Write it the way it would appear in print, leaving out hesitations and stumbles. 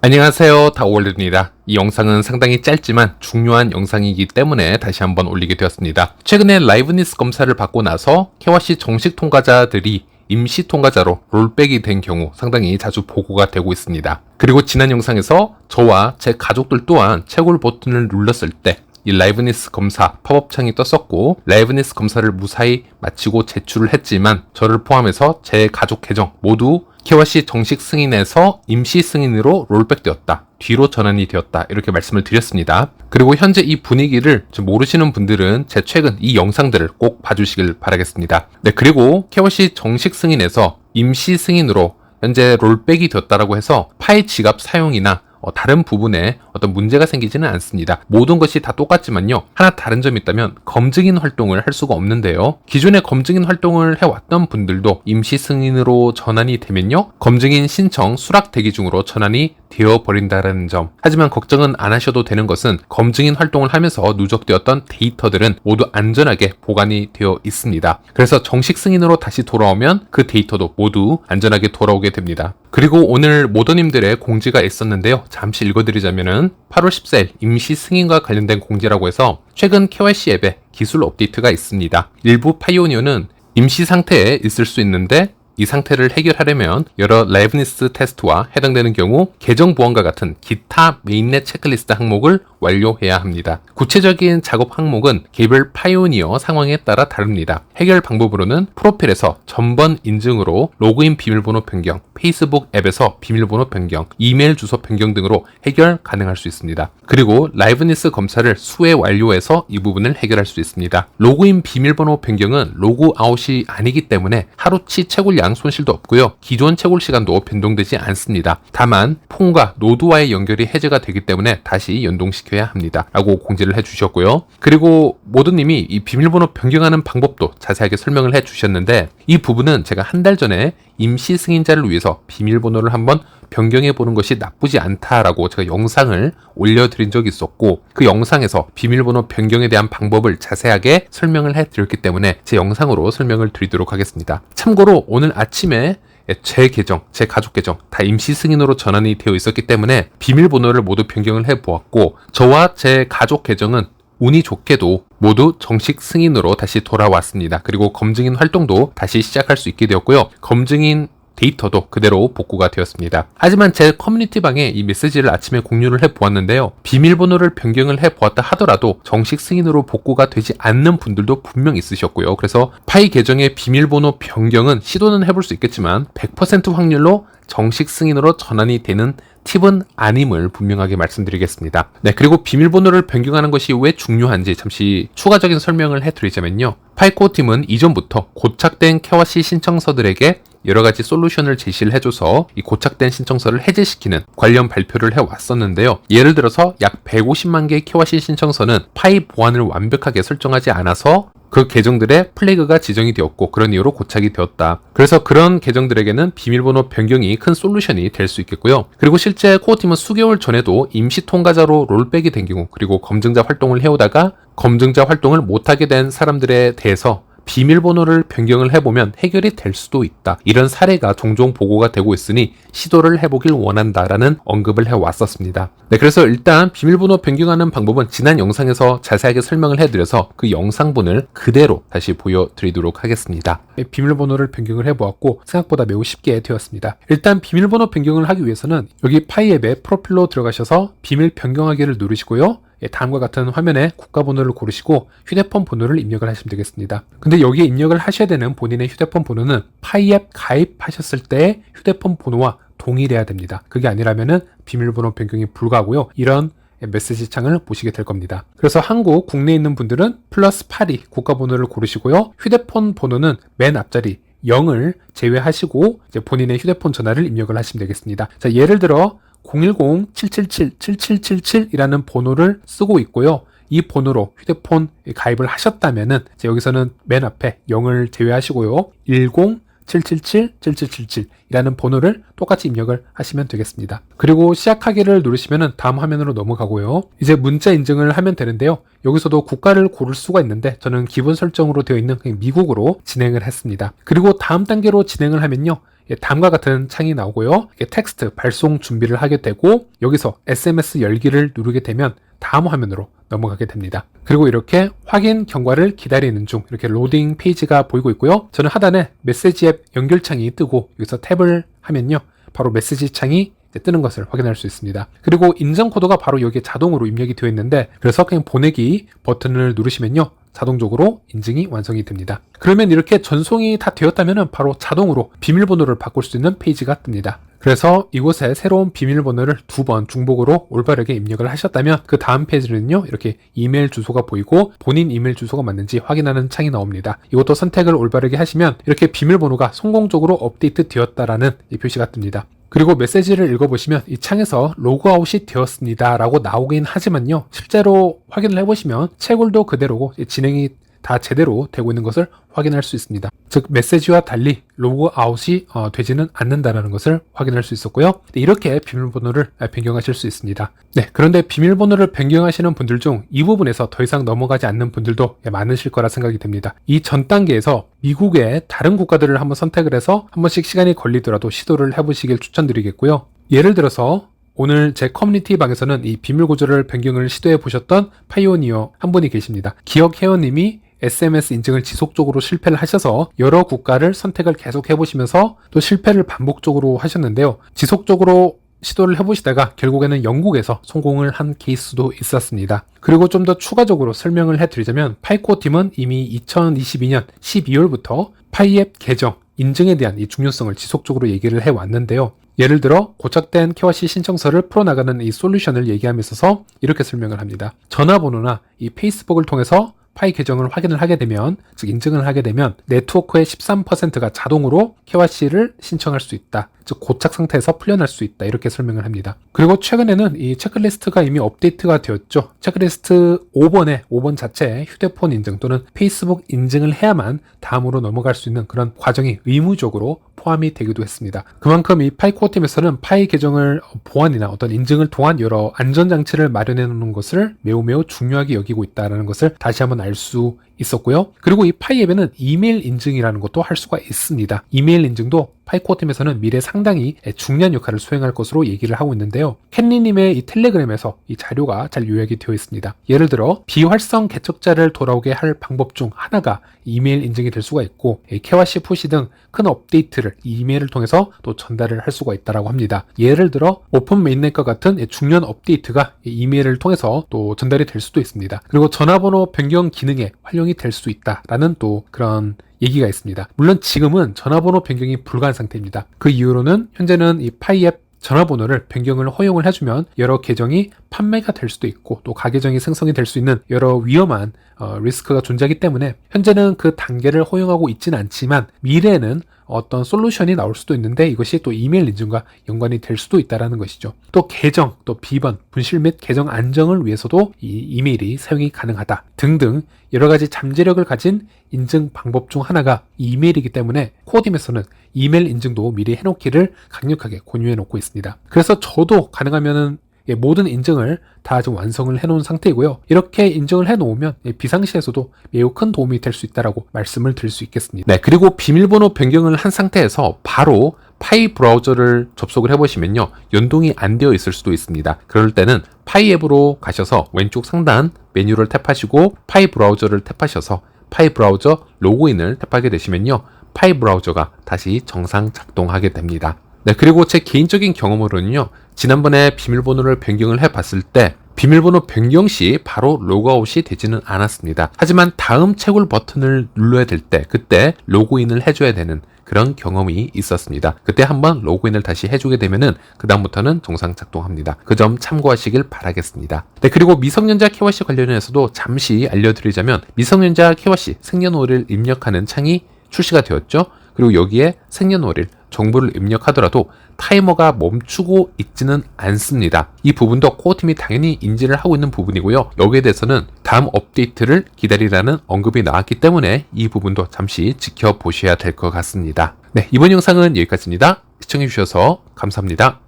안녕하세요, 다올입니다. 이 영상은 상당히 짧지만 중요한 영상이기 때문에 다시 한번 올리게 되었습니다. 최근에 라이브니스 검사를 받고 나서 KYC 정식 통과자들이 임시 통과자로 롤백이 된 경우 상당히 자주 보고가 되고 있습니다. 그리고 지난 영상에서 저와 제 가족들 또한 채굴 버튼을 눌렀을 때 이 라이브니스 검사 팝업 창이 떴었고, 라이브니스 검사를 무사히 마치고 제출을 했지만 저를 포함해서 제 가족 계정 모두 KYC 정식 승인에서 임시 승인으로 롤백되었다, 뒤로 전환이 되었다, 이렇게 말씀을 드렸습니다. 그리고 현재 이 분위기를 모르시는 분들은 제 최근 이 영상들을 꼭 봐주시길 바라겠습니다. 네, 그리고 KYC 정식 승인에서 임시 승인으로 현재 롤백이 되었다라고 해서 파이 지갑 사용이나 다른 부분에 어떤 문제가 생기지는 않습니다. 모든 것이 다 똑같지만요, 하나 다른 점이 있다면 검증인 활동을 할 수가 없는데요, 기존에 검증인 활동을 해왔던 분들도 임시 승인으로 전환이 되면요, 검증인 신청 수락 대기 중으로 전환이 되어버린다는 점. 하지만 걱정은 안 하셔도 되는 것은 검증인 활동을 하면서 누적되었던 데이터들은 모두 안전하게 보관이 되어 있습니다. 그래서 정식 승인으로 다시 돌아오면 그 데이터도 모두 안전하게 돌아오게 됩니다. 그리고 오늘 모더님들의 공지가 있었는데요, 잠시 읽어드리자면은 8월 14일 임시 승인과 관련된 공지라고 해서 최근 KYC 앱에 기술 업데이트가 있습니다. 일부 파이오니어는 임시 상태에 있을 수 있는데 이 상태를 해결하려면 여러 라이브니스 테스트와 해당되는 경우 계정 보안과 같은 기타 메인넷 체크리스트 항목을 완료해야 합니다. 구체적인 작업 항목은 개별 파이오니어 상황에 따라 다릅니다. 해결 방법으로는 프로필에서 전번 인증으로 로그인 비밀번호 변경, 페이스북 앱에서 비밀번호 변경, 이메일 주소 변경 등으로 해결 가능할 수 있습니다. 그리고 라이브니스 검사를 수회 완료해서 이 부분을 해결할 수 있습니다. 로그인 비밀번호 변경은 로그아웃이 아니기 때문에 하루치 채굴량 손실도 없고요, 기존 채굴 시간도 변동되지 않습니다. 다만 폰과 노드와의 연결이 해제가 되기 때문에 다시 연동시켜야 합니다 라고 공지를 해주셨고요. 그리고 모드님이 이 비밀번호 변경하는 방법도 자세하게 설명을 해주셨는데, 이 부분은 제가 한 달 전에 임시 승인자를 위해서 비밀번호를 한번 변경해 보는 것이 나쁘지 않다라고 제가 영상을 올려드린 적이 있었고, 그 영상에서 비밀번호 변경에 대한 방법을 자세하게 설명을 해드렸기 때문에 제 영상으로 설명을 드리도록 하겠습니다. 참고로 오늘 아침에 제 계정, 제 가족 계정 다 임시 승인으로 전환이 되어 있었기 때문에 비밀번호를 모두 변경을 해보았고, 저와 제 가족 계정은 운이 좋게도 모두 정식 승인으로 다시 돌아왔습니다. 그리고 검증인 활동도 다시 시작할 수 있게 되었고요, 검증인 데이터도 그대로 복구가 되었습니다. 하지만 제 커뮤니티 방에 이 메시지를 아침에 공유를 해보았는데요, 비밀번호를 변경을 해보았다 하더라도 정식 승인으로 복구가 되지 않는 분들도 분명 있으셨고요. 그래서 파이 계정의 비밀번호 변경은 시도는 해볼 수 있겠지만 100% 확률로 정식 승인으로 전환이 되는 팁은 아님을 분명하게 말씀드리겠습니다. 네, 그리고 비밀번호를 변경하는 것이 왜 중요한지 잠시 추가적인 설명을 해드리자면요, 파이코 팀은 이전부터 고착된 KYC 신청서들에게 여러가지 솔루션을 제시를 해줘서 이 고착된 신청서를 해제시키는 관련 발표를 해왔었는데요, 예를 들어서 약 150만 개의 KYC 신청서는 파이 보안을 완벽하게 설정하지 않아서 그 계정들의 플래그가 지정이 되었고 그런 이유로 고착이 되었다. 그래서 그런 계정들에게는 비밀번호 변경이 큰 솔루션이 될 수 있겠고요. 그리고 실제 코어팀은 수개월 전에도 임시 통과자로 롤백이 된 경우, 그리고 검증자 활동을 해오다가 검증자 활동을 못하게 된 사람들에 대해서 비밀번호를 변경을 해보면 해결이 될 수도 있다, 이런 사례가 종종 보고가 되고 있으니 시도를 해보길 원한다라는 언급을 해왔었습니다. 네, 그래서 일단 비밀번호 변경하는 방법은 지난 영상에서 자세하게 설명을 해드려서 그 영상분을 그대로 다시 보여드리도록 하겠습니다. 네, 비밀번호를 변경을 해보았고 생각보다 매우 쉽게 되었습니다. 일단 비밀번호 변경을 하기 위해서는 여기 파이 앱의 프로필로 들어가셔서 비밀 변경하기를 누르시고요, 다음과 같은 화면에 국가번호를 고르시고 휴대폰 번호를 입력을 하시면 되겠습니다. 근데 여기에 입력을 하셔야 되는 본인의 휴대폰 번호는 파이앱 가입하셨을 때의 휴대폰 번호와 동일해야 됩니다. 그게 아니라면은 비밀번호 변경이 불가하고요, 이런 메시지 창을 보시게 될 겁니다. 그래서 한국 국내에 있는 분들은 +82 국가번호를 고르시고요, 휴대폰 번호는 맨 앞자리 0을 제외하시고 이제 본인의 휴대폰 전화를 입력을 하시면 되겠습니다. 자, 예를 들어 010-777-7777이라는 번호를 쓰고 있고요, 이 번호로 휴대폰 가입을 하셨다면은 여기서는 맨 앞에 0을 제외하시고요, 10-777-7777이라는 번호를 똑같이 입력을 하시면 되겠습니다. 그리고 시작하기를 누르시면 다음 화면으로 넘어가고요, 이제 문자 인증을 하면 되는데요, 여기서도 국가를 고를 수가 있는데 저는 기본 설정으로 되어 있는 미국으로 진행을 했습니다. 그리고 다음 단계로 진행을 하면요, 다음과 같은 창이 나오고요. 텍스트 발송 준비를 하게 되고 여기서 SMS 열기를 누르게 되면 다음 화면으로 넘어가게 됩니다. 그리고 이렇게 확인 경과를 기다리는 중 이렇게 로딩 페이지가 보이고 있고요. 저는 하단에 메시지 앱 연결 창이 뜨고 여기서 탭을 하면요. 바로 메시지 창이 뜨는 것을 확인할 수 있습니다. 그리고 인증 코드가 바로 여기에 자동으로 입력이 되어 있는데 그래서 그냥 보내기 버튼을 누르시면요. 자동적으로 인증이 완성이 됩니다. 그러면 이렇게 전송이 다 되었다면 바로 자동으로 비밀번호를 바꿀 수 있는 페이지가 뜹니다. 그래서 이곳에 새로운 비밀번호를 2번 중복으로 올바르게 입력을 하셨다면 그 다음 페이지는요. 이렇게 이메일 주소가 보이고 본인 이메일 주소가 맞는지 확인하는 창이 나옵니다. 이것도 선택을 올바르게 하시면 이렇게 비밀번호가 성공적으로 업데이트 되었다라는 이 표시가 뜹니다. 그리고 메시지를 읽어보시면 이 창에서 로그아웃이 되었습니다 라고 나오긴 하지만요. 실제로 확인을 해보시면 채굴도 그대로고 진행이 다 제대로 되고 있는 것을 확인할 수 있습니다. 즉 메시지와 달리 로그아웃이 되지는 않는다는 것을 확인할 수 있었고요. 이렇게 비밀번호를 변경하실 수 있습니다. 네, 그런데 비밀번호를 변경하시는 분들 중 이 부분에서 더 이상 넘어가지 않는 분들도 많으실 거라 생각이 됩니다. 이 전 단계에서 미국의 다른 국가들을 한번 선택을 해서 한 번씩 시간이 걸리더라도 시도를 해보시길 추천드리겠고요. 예를 들어서 오늘 제 커뮤니티 방에서는 이 비밀 구조를 변경을 시도해 보셨던 파이오니어 한 분이 계십니다. 기억 회원님이 SMS 인증을 지속적으로 실패를 하셔서 여러 국가를 선택을 계속 해보시면서 또 실패를 반복적으로 하셨는데요. 지속적으로 시도를 해보시다가 결국에는 영국에서 성공을 한 케이스도 있었습니다. 그리고 좀 더 추가적으로 설명을 해드리자면 파이코 팀은 이미 2022년 12월부터 파이앱 계정 인증에 대한 이 중요성을 지속적으로 얘기를 해왔는데요. 예를 들어 고착된 KYC 신청서를 풀어나가는 이 솔루션을 얘기함에 있어서 이렇게 설명을 합니다. 전화번호나 이 페이스북을 통해서 파이 계정을 확인을 하게 되면, 즉 인증을 하게 되면 네트워크의 13%가 자동으로 KYC를 신청할 수 있다. 즉 고착 상태에서 풀려날 수 있다. 이렇게 설명을 합니다. 그리고 최근에는 이 체크리스트가 이미 업데이트가 되었죠. 체크리스트 5번 자체에 휴대폰 인증 또는 페이스북 인증을 해야만 다음으로 넘어갈 수 있는 그런 과정이 의무적으로 포함이 되기도 했습니다. 그만큼 이 파이코어 팀에서는 파이 계정을 보안이나 어떤 인증을 통한 여러 안전장치를 마련해 놓는 것을 매우 중요하게 여기고 있다는 것을 다시 한번 알 수 있었고요. 그리고 이 파이 앱에는 이메일 인증이라는 것도 할 수가 있습니다. 이메일 인증도 파이코어 팀에서는 미래 상당히 중요한 역할을 수행할 것으로 얘기를 하고 있는데요. 캔리님의 이 텔레그램에서 이 자료가 잘 요약이 되어 있습니다. 예를 들어 비활성 개척자를 돌아오게 할 방법 중 하나가 이메일 인증이 될 수가 있고 KYC 푸시 등 큰 업데이트를 이메일을 통해서 또 전달을 할 수가 있다고 합니다. 예를 들어 오픈 메인넷과 같은 중요한 업데이트가 이메일을 통해서 또 전달이 될 수도 있습니다. 그리고 전화번호 변경 기능에 활용이 될 수 있다라는 또 그런 얘기가 있습니다. 물론 지금은 전화번호 변경이 불가한 상태입니다. 그 이유로는 현재는 이 파이앱 전화번호를 변경을 허용을 해주면 여러 계정이 판매가 될 수도 있고 또 가계정이 생성이 될 수 있는 여러 위험한 리스크가 존재하기 때문에 현재는 그 단계를 허용하고 있지는 않지만 미래에는 어떤 솔루션이 나올 수도 있는데 이것이 또 이메일 인증과 연관이 될 수도 있다는 것이죠. 또 계정, 또 비번, 분실 및 계정 안정을 위해서도 이 이메일이 사용이 가능하다 등등 여러 가지 잠재력을 가진 인증 방법 중 하나가 이메일이기 때문에 코어팀에서는 이메일 인증도 미리 해놓기를 강력하게 권유해 놓고 있습니다. 그래서 저도 가능하면은 모든 인증을 다 지금 완성을 해놓은 상태이고요. 이렇게 인증을 해놓으면 비상시에서도 매우 큰 도움이 될 수 있다라고 말씀을 드릴 수 있겠습니다. 네, 그리고 비밀번호 변경을 한 상태에서 바로 파이 브라우저를 접속을 해보시면요. 연동이 안 되어 있을 수도 있습니다. 그럴 때는 파이 앱으로 가셔서 왼쪽 상단 메뉴를 탭하시고 파이 브라우저를 탭하셔서 파이 브라우저 로그인을 탭하게 되시면요. 파이 브라우저가 다시 정상 작동하게 됩니다. 네, 그리고 제 개인적인 경험으로는요. 지난번에 비밀번호를 변경을 해봤을 때 비밀번호 변경 시 바로 로그아웃이 되지는 않았습니다. 하지만 다음 채굴 버튼을 눌러야 될 때 그때 로그인을 해줘야 되는 그런 경험이 있었습니다. 그때 한번 로그인을 다시 해주게 되면은 그 다음부터는 정상 작동합니다. 그 점 참고하시길 바라겠습니다. 네, 그리고 미성년자 KYC 관련해서도 잠시 알려드리자면 미성년자 KYC 생년월일 입력하는 창이 출시가 되었죠. 그리고 여기에 생년월일 정보를 입력하더라도 타이머가 멈추고 있지는 않습니다. 이 부분도 코어팀이 당연히 인지를 하고 있는 부분이고요. 여기에 대해서는 다음 업데이트를 기다리라는 언급이 나왔기 때문에 이 부분도 잠시 지켜보셔야 될 것 같습니다. 네, 이번 영상은 여기까지입니다. 시청해주셔서 감사합니다.